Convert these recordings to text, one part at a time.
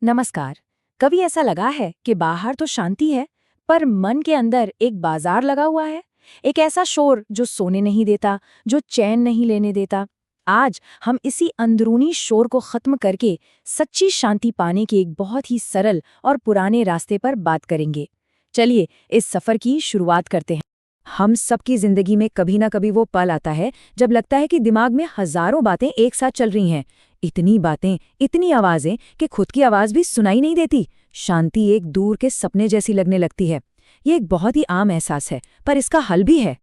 नमस्कार। कभी ऐसा लगा है कि बाहर तो शांति है, पर मन के अंदर एक बाजार लगा हुआ है। एक ऐसा शोर जो सोने नहीं देता, जो चैन नहीं लेने देता। आज हम इसी अंदरूनी शोर को खत्म करके सच्ची शांति पाने के एक बहुत ही सरल और पुराने रास्ते पर बात करेंगे। चलिए इस सफर की शुरुआत करते हैं। हम सबकी जिंदगी में कभी ना कभी वो पल आता है जब लगता है कि दिमाग में हजारों बातें एक साथ चल रही हैं। इतनी बातें, इतनी आवाजें कि खुद की आवाज भी सुनाई नहीं देती। शांति एक दूर के सपने जैसी लगने लगती है। ये एक बहुत ही आम एहसास है, पर इसका हल भी है।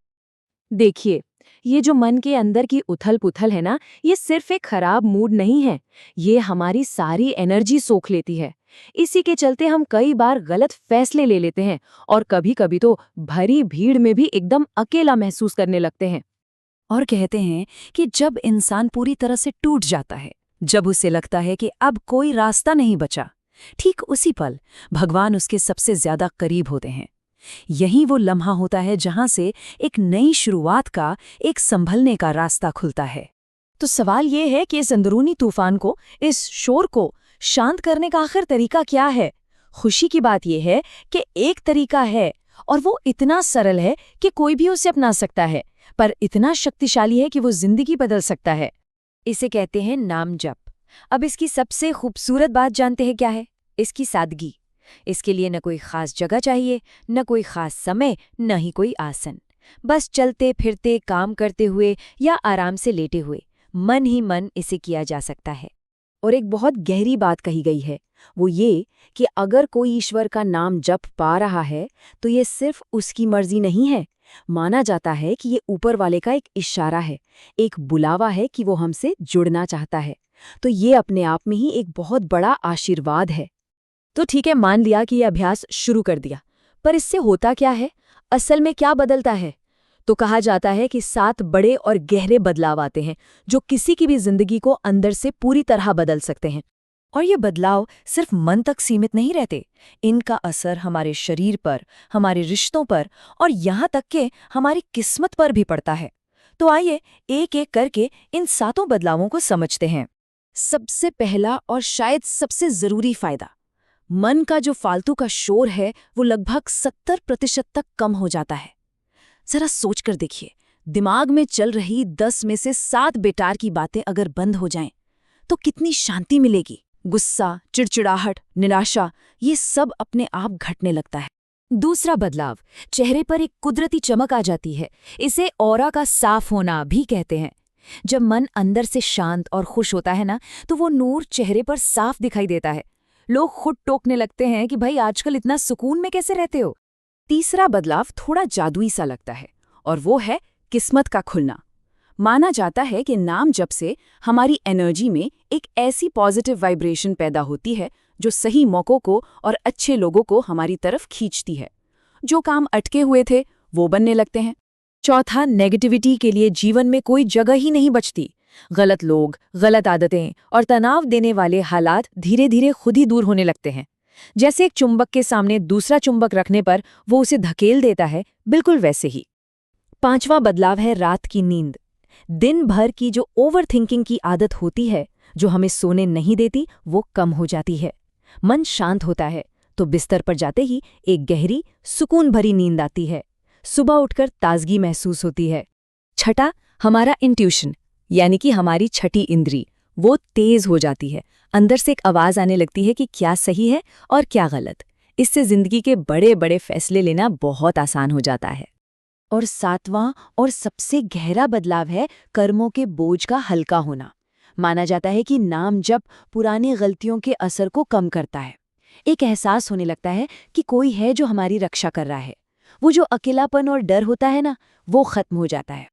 देखिए, ये जो मन के अंदर की उथल-पुथल है ना, ये सिर्फ एक खराब मूड नहीं है। ये हमारी सारी एनर्जी सोख लेती है। इसी के चलते हम कई बार गलत फैसले ले लेते हैं और कभी-कभी तो भरी भीड़ में भी एकदम अकेला महसूस करने लगते हैं। और कहते हैं कि जब इंसान पूरी तरह से टूट जाता है, जब उसे लगता है कि अब कोई रास्ता नहीं बचा, ठीक उसी पल भगवान उसके सबसे ज्यादा करीब होते हैं। यही वो लम्हा होता है जहां से एक नई शुरुआत का, एक संभलने का रास्ता खुलता है। तो सवाल ये है कि इस अंदरूनी तूफान को, इस शोर को शांत करने का आखिर तरीका क्या है? खुशी की बात यह है कि एक तरीका है, और वो इतना सरल है कि कोई भी उसे अपना सकता है, पर इतना शक्तिशाली है कि वो जिंदगी बदल सकता है। इसे कहते हैं नाम जप। अब इसकी सबसे खूबसूरत बात जानते हैं क्या है? इसकी सादगी। इसके लिए न कोई खास जगह चाहिए, न कोई खास समय, न ही कोई आसन। बस चलते फिरते, काम करते हुए या आराम से लेटे हुए मन ही मन इसे किया जा सकता है। और एक बहुत गहरी बात कही गई है, वो ये कि अगर कोई ईश्वर का नाम जप पा रहा है तो ये सिर्फ उसकी मर्जी नहीं है। माना जाता है कि ये ऊपर वाले का एक इशारा है, एक बुलावा है कि वो हमसे जुड़ना चाहता है। तो ये अपने आप में ही एक बहुत बड़ा आशीर्वाद है। तो ठीक है, मान लिया कि ये अभ्यास शुरू कर दिया, पर इससे होता क्या है? असल में क्या बदलता है? तो कहा जाता है कि 7 बड़े और गहरे बदलाव आते हैं जो किसी की भी जिंदगी को अंदर से पूरी तरह बदल सकते हैं। और ये बदलाव सिर्फ मन तक सीमित नहीं रहते। इनका असर हमारे शरीर पर, हमारे रिश्तों पर और यहाँ तक कि हमारी किस्मत पर भी पड़ता है। तो आइए एक एक करके इन 7 बदलावों को समझते हैं। सबसे पहला और शायद सबसे जरूरी फायदा, मन का जो फालतू का शोर है वो लगभग 70% तक कम हो जाता है। जरा सोच कर देखिए, दिमाग में चल रही 10 में से 7 बेकार की बातें अगर बंद हो जाएं, तो कितनी शांति मिलेगी। गुस्सा, चिड़चिड़ाहट, निराशा, ये सब अपने आप घटने लगता है। दूसरा बदलाव, चेहरे पर एक कुदरती चमक आ जाती है। इसे ऑरा का साफ होना भी कहते हैं। जब मन अंदर से शांत और खुश होता है ना, तो वो नूर चेहरे पर साफ दिखाई देता है। लोग खुद टोकने लगते हैं कि भाई आजकल इतना सुकून में कैसे रहते हो। तीसरा बदलाव थोड़ा जादुई सा लगता है, और वो है किस्मत का खुलना। माना जाता है कि नाम जप से हमारी एनर्जी में एक ऐसी पॉजिटिव वाइब्रेशन पैदा होती है जो सही मौक़ों को और अच्छे लोगों को हमारी तरफ खींचती है। जो काम अटके हुए थे वो बनने लगते हैं। चौथा, नेगेटिविटी के लिए जीवन में कोई जगह ही नहीं बचती। गलत लोग, गलत आदतें और तनाव देने वाले हालात धीरे धीरे खुद ही दूर होने लगते हैं। जैसे एक चुंबक के सामने दूसरा चुंबक रखने पर वो उसे धकेल देता है, बिल्कुल वैसे ही। पांचवा बदलाव है रात की नींद। दिन भर की जो ओवर थिंकिंग की आदत होती है, जो हमें सोने नहीं देती, वो कम हो जाती है। मन शांत होता है तो बिस्तर पर जाते ही एक गहरी, सुकून भरी नींद आती है। सुबह उठकर ताजगी महसूस होती है। छठा, हमारा इंट्यूशन यानी कि हमारी छठी इंद्री, वो तेज हो जाती है। अंदर से एक आवाज आने लगती है कि क्या सही है और क्या गलत। इससे जिंदगी के बड़े बड़े फैसले लेना बहुत आसान हो जाता है। और सातवां और सबसे गहरा बदलाव है कर्मों के बोझ का हल्का होना। माना जाता है कि नाम जप पुरानी गलतियों के असर को कम करता है। एक एहसास होने लगता है कि कोई है जो हमारी रक्षा कर रहा है। वो जो अकेलापन और डर होता है ना, वो खत्म हो जाता है।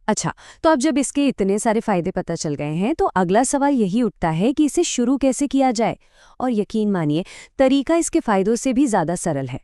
अच्छा, तो अब जब इसके इतने सारे फायदे पता चल गए हैं, तो अगला सवाल यही उठता है कि इसे शुरू कैसे किया जाए। और यकीन मानिए, तरीका इसके फायदों से भी ज्यादा सरल है।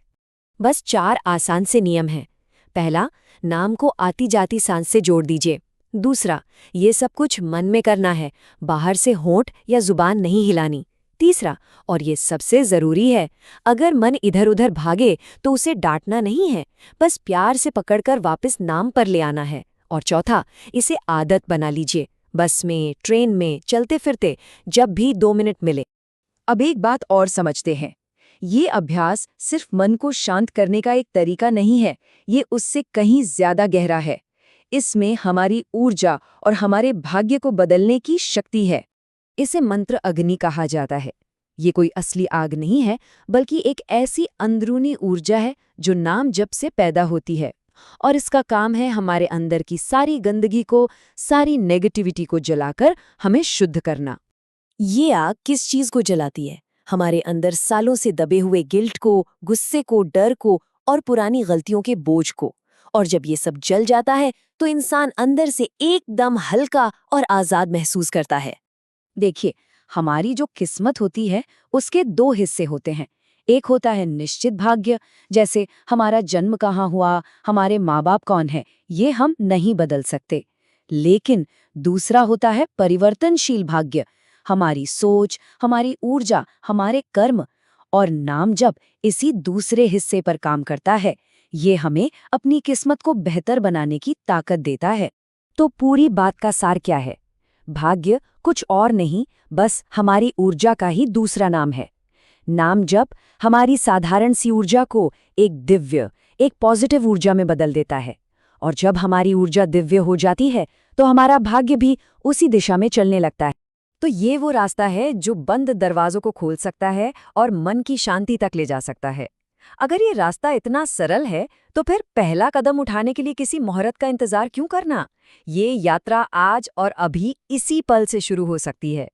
बस 4 आसान से नियम हैं। पहला, नाम को आती जाती सांस से जोड़ दीजिए। दूसरा, ये सब कुछ मन में करना है, बाहर से होंठ या जुबान नहीं हिलानी। तीसरा, और ये सबसे जरूरी है, अगर मन इधर उधर भागे तो उसे डांटना नहीं है, बस प्यार से पकड़कर वापस नाम पर ले आना है। और चौथा, इसे आदत बना लीजिए। बस में, ट्रेन में, चलते फिरते, जब भी 2 मिनट मिले। अब एक बात और समझते हैं। ये अभ्यास सिर्फ मन को शांत करने का एक तरीका नहीं है, ये उससे कहीं ज्यादा गहरा है। इसमें हमारी ऊर्जा और हमारे भाग्य को बदलने की शक्ति है। इसे मंत्र अग्नि कहा जाता है। ये कोई असली आग नहीं है, बल्कि एक ऐसी अंदरूनी ऊर्जा है जो नाम जप से पैदा होती है। और इसका काम है हमारे अंदर की सारी गंदगी को, सारी नेगेटिविटी को जलाकर हमें शुद्ध करना। ये आग किस चीज को जलाती है? हमारे अंदर सालों से दबे हुए गिल्ट को, गुस्से को, डर को और पुरानी गलतियों के बोझ को। और जब ये सब जल जाता है तो इंसान अंदर से एकदम हल्का और आजाद महसूस करता है। देखिए, हमारी जो किस्मत होती है उसके दो हिस्से होते हैं। एक होता है निश्चित भाग्य, जैसे हमारा जन्म कहाँ हुआ, हमारे माँ बाप कौन है, ये हम नहीं बदल सकते। लेकिन दूसरा होता है परिवर्तनशील भाग्य, हमारी सोच, हमारी ऊर्जा, हमारे कर्म। और नाम जप इसी दूसरे हिस्से पर काम करता है। ये हमें अपनी किस्मत को बेहतर बनाने की ताकत देता है। तो पूरी बात का सार क्या है? भाग्य कुछ और नहीं, बस हमारी ऊर्जा का ही दूसरा नाम है। नाम जप हमारी साधारण सी ऊर्जा को एक दिव्य, एक पॉजिटिव ऊर्जा में बदल देता है। और जब हमारी ऊर्जा दिव्य हो जाती है तो हमारा भाग्य भी उसी दिशा में चलने लगता है। तो ये वो रास्ता है जो बंद दरवाजों को खोल सकता है और मन की शांति तक ले जा सकता है। अगर ये रास्ता इतना सरल है तो फिर पहला कदम उठाने के लिए किसी मुहूर्त का इंतजार क्यों करना? ये यात्रा आज और अभी इसी पल से शुरू हो सकती है।